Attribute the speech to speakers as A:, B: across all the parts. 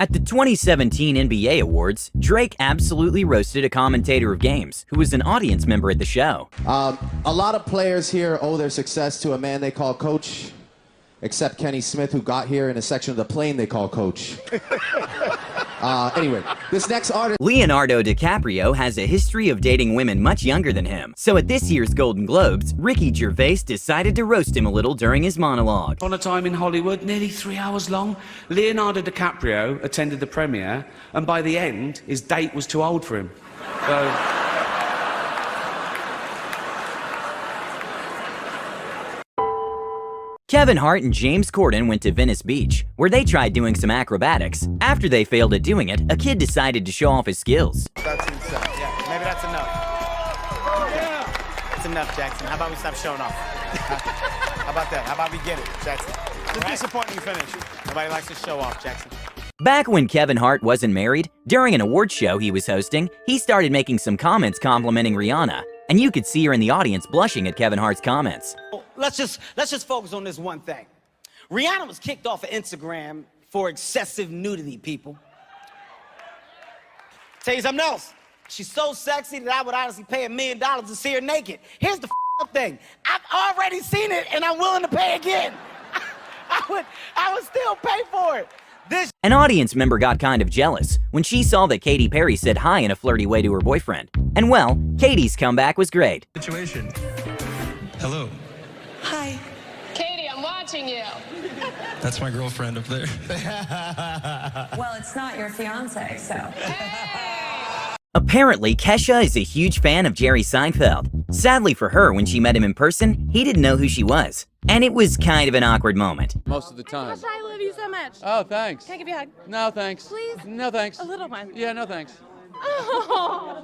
A: At the 2017 NBA Awards, Drake absolutely roasted a commentator of games who was an audience member at the show.
B: A lot of players here owe their success to a man they call Coach, except Kenny Smith, who got here in a section of the plane they call Coach. Anyway, this next artist...
A: Leonardo DiCaprio has a history of dating women much younger than him. So at this year's Golden Globes, Ricky Gervais decided to roast him a little during his monologue.
C: On a time in Hollywood, nearly 3 hours long, Leonardo DiCaprio attended the premiere, and by the end, his date was too old for him. So...
A: Kevin Hart and James Corden went to Venice Beach, where they tried doing some acrobatics. After they failed at doing it, a kid decided to show off his skills.
D: That's insane. Yeah, maybe that's enough. Yeah. That's enough, Jackson. How about we stop showing off? How about that? How about we get it, Jackson? It's a disappointing finish. Nobody likes to show off, Jackson.
A: Back when Kevin Hart wasn't married, during an award show he was hosting, he started making some comments complimenting Rihanna, and you could see her in the audience blushing at Kevin Hart's comments.
E: Let's just focus on this one thing. Rihanna was kicked off of Instagram for excessive nudity, people. Tell you something else. She's so sexy that I would honestly pay $1 million to see her naked. Here's the thing. I've already seen it, and I'm willing to pay again. I would still pay for it.
A: An audience member got kind of jealous when she saw that Katy Perry said hi in a flirty way to her boyfriend. And well, Katy's comeback was great.
F: Situation. Hello.
G: Hi. Katie, I'm watching you.
F: That's my girlfriend up there.
G: Well, it's not your fiance, so. Hey!
A: Apparently, Kesha is a huge fan of Jerry Seinfeld. Sadly for her, when she met him in person, he didn't know who she was. And it was kind of an awkward moment.
H: Most of the time.
G: Kesha, I love you so much.
H: Oh, thanks.
G: Can I give you a hug?
H: No, thanks.
G: Please?
H: No, thanks.
G: A little one.
H: Yeah, no, thanks.
G: Oh.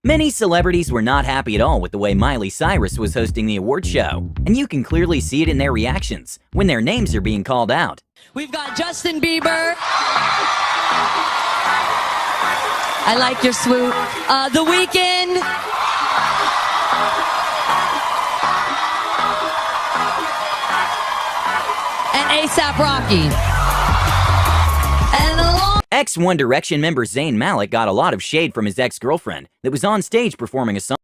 A: Many celebrities were not happy at all with the way Miley Cyrus was hosting the award show, and you can clearly see it in their reactions when their names are being called out.
I: We've got Justin Bieber. I like your swoop. The Weeknd. And A$AP Rocky.
A: Ex-One Direction member Zayn Malik got a lot of shade from his ex-girlfriend that was on stage performing a song.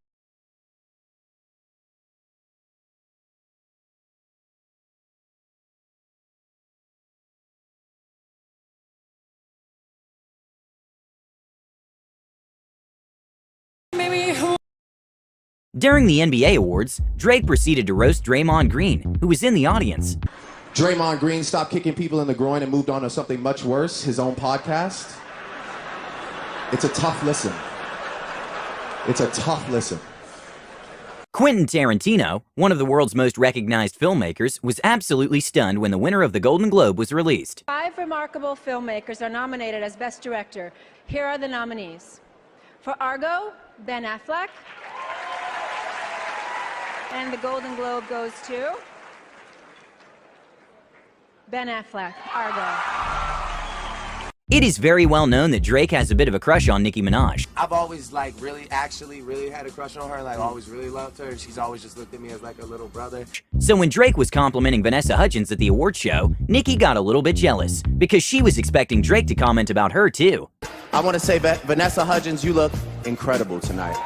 A: During the NBA Awards, Drake proceeded to roast Draymond Green, who was in the audience.
B: Draymond Green stopped kicking people in the groin and moved on to something much worse, his own podcast. It's a tough listen. It's a tough listen.
A: Quentin Tarantino, one of the world's most recognized filmmakers, was absolutely stunned when the winner of the Golden Globe was released.
J: 5 remarkable filmmakers are nominated as Best Director. Here are the nominees. For Argo, Ben Affleck. And the Golden Globe goes to Ben Affleck, Argo.
A: It is very well known that Drake has a bit of a crush on Nicki Minaj.
D: I've always, really had a crush on her. Always really loved her. She's always just looked at me as like a little brother.
A: So when Drake was complimenting Vanessa Hudgens at the award show, Nicki got a little bit jealous because she was expecting Drake to comment about her too.
D: I want to say, Vanessa Hudgens, you look incredible tonight.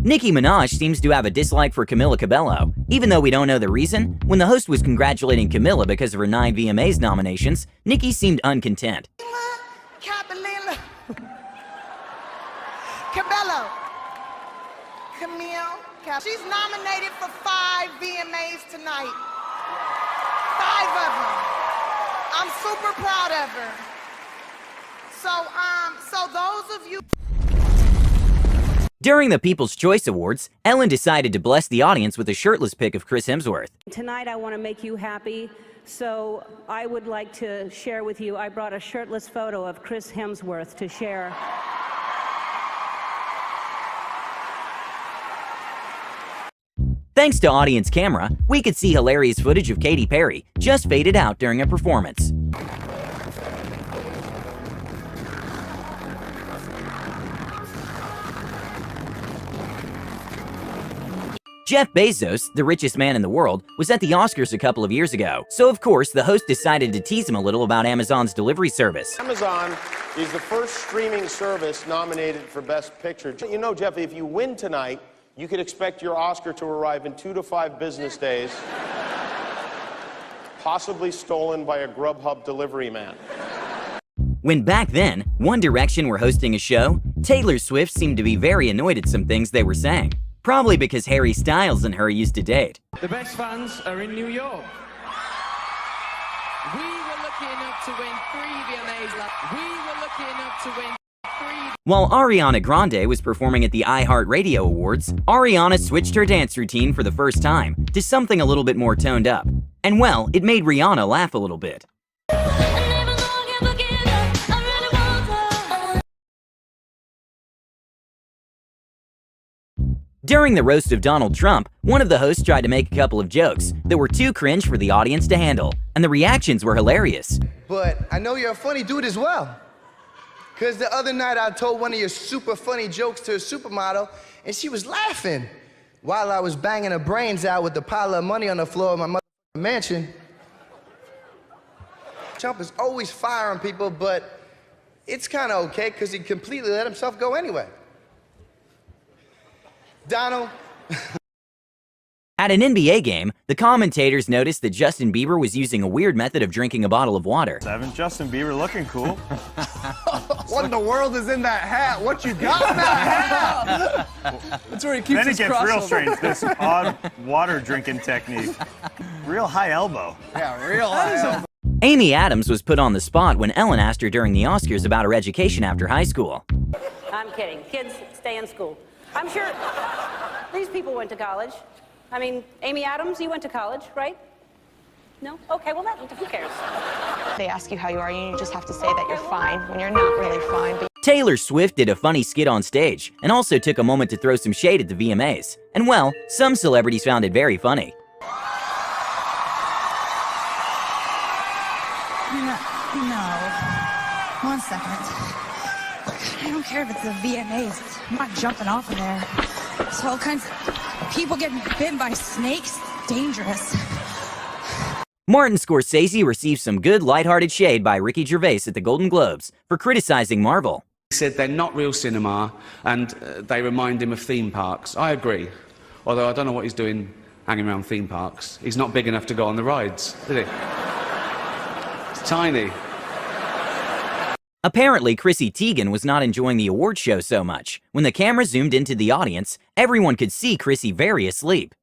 A: Nicki Minaj seems to have a dislike for Camila Cabello. Even though we don't know the reason, when the host was congratulating Camila because of her 9 VMAs nominations, Nicki seemed uncontent.
K: Cabello. Camille. She's nominated for 5 VMAs tonight. 5 of them. I'm super proud of her. So those of you...
A: During the People's Choice Awards, Ellen decided to bless the audience with a shirtless pic of Chris Hemsworth.
L: Tonight I want to make you happy, so I would like to share with you, I brought a shirtless photo of Chris Hemsworth to share.
A: Thanks to Audience Camera, we could see hilarious footage of Katy Perry just faded out during a performance. Jeff Bezos, the richest man in the world, was at the Oscars a couple of years ago, so of course the host decided to tease him a little about Amazon's delivery service.
H: Amazon is the first streaming service nominated for Best Picture. You know, Jeff, if you win tonight, you could expect your Oscar to arrive in 2 to 5 business days, possibly stolen by a Grubhub delivery man.
A: When back then, One Direction were hosting a show, Taylor Swift seemed to be very annoyed at some things they were saying. Probably because Harry Styles and her used to date.
M: The best fans are in New York. We were lucky enough to win 3 VMAs last. We were lucky enough to win 3.
A: While Ariana Grande was performing at the iHeartRadio Awards, Ariana switched her dance routine for the first time to something a little bit more toned up. And well, it made Rihanna laugh a little bit. During the roast of Donald Trump, one of the hosts tried to make a couple of jokes that were too cringe for the audience to handle, and the reactions were hilarious.
N: But I know you're a funny dude as well. Because the other night I told one of your super funny jokes to a supermodel, and she was laughing while I was banging her brains out with the pile of money on the floor of my mansion. Trump is always firing people, but it's kind of okay because he completely let himself go anyway. Donald.
A: At an NBA game, the commentators noticed that Justin Bieber was using a weird method of drinking a bottle of water.
O: Justin Bieber looking cool.
P: What in the world is in that hat? What you got in that hat? That's where he keeps his crossover.
O: Then it gets real strange, this odd water drinking technique. Real high elbow.
P: Yeah, real high elbow.
A: Amy Adams was put on the spot when Ellen asked her during the Oscars about her education after high school.
L: I'm kidding. Kids, stay in school. I'm sure these people went to college. I mean, Amy Adams, you went to college, right? No? Okay, well, who cares?
Q: They ask you how you are, and you just have to say that you're fine when you're not really fine. But
A: Taylor Swift did a funny skit on stage and also took a moment to throw some shade at the VMAs. And well, some celebrities found it very funny.
R: No. 1 second. I don't care if it's the VMAs. I'm not jumping off of there. There's all kinds of people getting bitten by snakes. It's dangerous.
A: Martin Scorsese received some good lighthearted shade by Ricky Gervais at the Golden Globes for criticizing Marvel.
C: He said they're not real cinema and they remind him of theme parks. I agree. Although I don't know what he's doing hanging around theme parks. He's not big enough to go on the rides, is he? It's tiny.
A: Apparently, Chrissy Teigen was not enjoying the award show so much. When the camera zoomed into the audience, everyone could see Chrissy very asleep.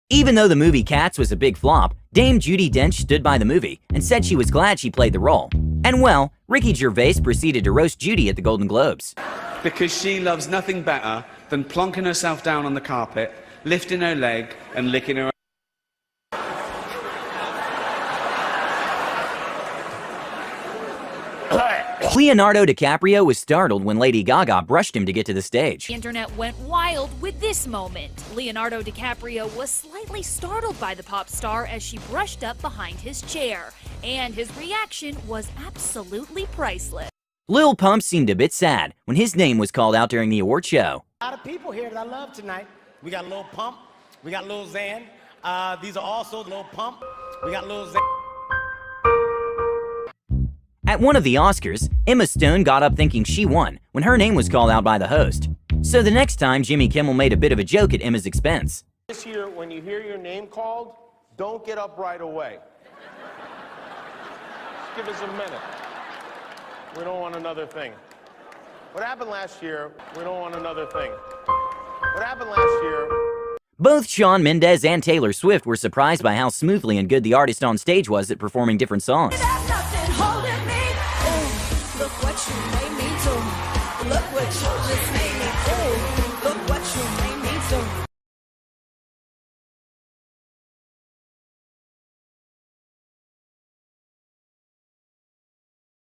A: Even though the movie Cats was a big flop, Dame Judi Dench stood by the movie and said she was glad she played the role. And well, Ricky Gervais proceeded to roast Judi at the Golden Globes.
C: Because she loves nothing better than plonking herself down on the carpet, lifting her leg and licking her.
A: Leonardo DiCaprio was startled when Lady Gaga brushed him to get to the stage.
S: The internet went wild with this moment. Leonardo DiCaprio was slightly startled by the pop star as she brushed up behind his chair, and his reaction was absolutely priceless.
A: Lil Pump seemed a bit sad when his name was called out during the award show.
E: A lot of people here that I love tonight. We got Lil Pump, we got Lil Xan. These are also Lil Pump, we got Lil Xan.
A: At one of the Oscars, Emma Stone got up thinking she won when her name was called out by the host. So the next time, Jimmy Kimmel made a bit of a joke at Emma's expense.
H: This year, when you hear your name called, don't get up right away. Just give us a minute. We don't want another thing. What happened last year, we don't want another thing. What happened last year...
A: Both Shawn Mendes and Taylor Swift were surprised by how smoothly and good the artist on stage was at performing different songs.
R: Look what you made me do. Look what you just made me do.